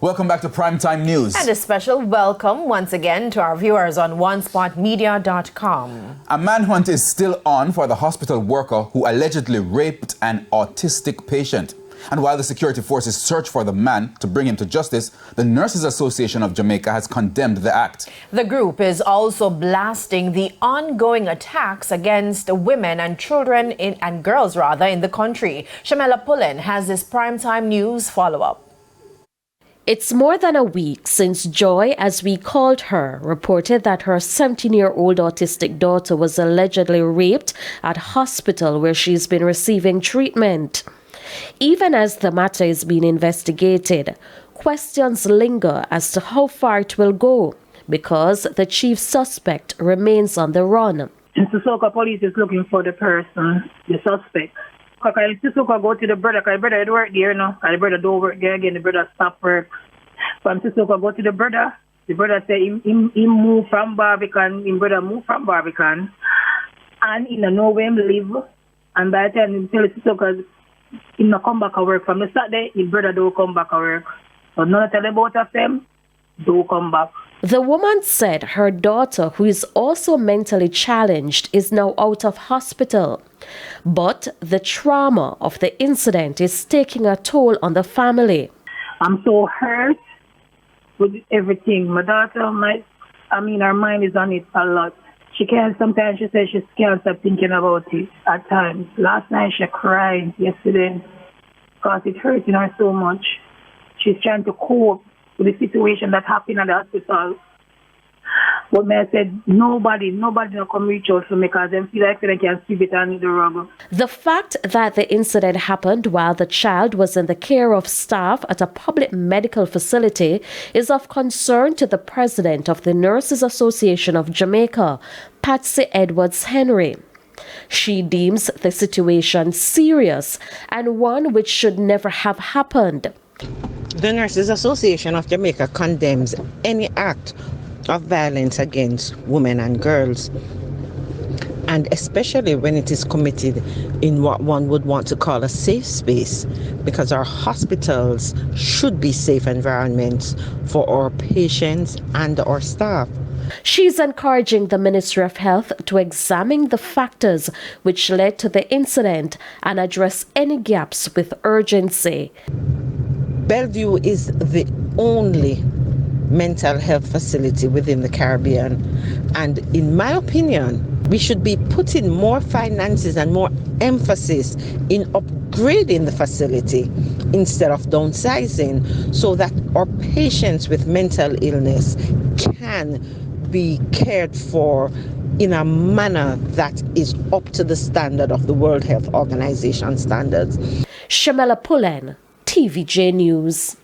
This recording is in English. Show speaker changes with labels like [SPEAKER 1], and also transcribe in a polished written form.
[SPEAKER 1] Welcome back to Primetime News.
[SPEAKER 2] And a special welcome once again to our viewers on onespotmedia.com.
[SPEAKER 1] A manhunt is still on for the hospital worker who allegedly raped an autistic patient. And while the security forces search for the man to bring him to justice, the Nurses Association of Jamaica has condemned the act.
[SPEAKER 2] The group is also blasting the ongoing attacks against women and children and girls in the country. Shamela Pullen has this Primetime News follow-up.
[SPEAKER 3] It's more than a week since Joy, as we called her, reported that her 17-year-old autistic daughter was allegedly raped at hospital where she's been receiving treatment. Even as the matter is being investigated, questions linger as to how far it will go because the chief suspect remains on the run.
[SPEAKER 4] Sissoko police is looking for the person, the suspect. Because Sissoko go to the brother, because the brother had work there, and the brother don't work there again, the brother stop work. From Sissoko go to the brother say he move from Barbican, his brother move from Barbican, and he don't know where him live. And by the time he tell Sissoko he not come back to work from the Saturday, his brother don't come back to work. So none of the both of them don't come back.
[SPEAKER 3] The woman said her daughter, who is also mentally challenged, is now out of hospital. But the trauma of the incident is taking a toll on the family.
[SPEAKER 4] I'm so hurt with everything. My daughter, her mind is on it a lot. Sometimes she says she can't stop thinking about it at times. Last night she cried yesterday because it hurting her so much. She's trying to cope with the situation that happened at the hospital. But I said, nobody will come reach out to me because they feel like they can sweep it under the rug.
[SPEAKER 3] The fact that the incident happened while the child was in the care of staff at a public medical facility is of concern to the president of the Nurses Association of Jamaica, Patsy Edwards Henry. She deems the situation serious and one which should never have happened.
[SPEAKER 5] The Nurses Association of Jamaica condemns any act of violence against women and girls, and especially when it is committed in what one would want to call a safe space, because our hospitals should be safe environments for our patients and our staff.
[SPEAKER 3] She's encouraging the Ministry of Health to examine the factors which led to the incident and address any gaps with urgency.
[SPEAKER 5] Bellevue is the only mental health facility within the Caribbean, and in my opinion we should be putting more finances and more emphasis in upgrading the facility instead of downsizing, so that our patients with mental illness can be cared for in a manner that is up to the standard of the World Health Organization standards.
[SPEAKER 3] Shamela Pullen, TVJ News.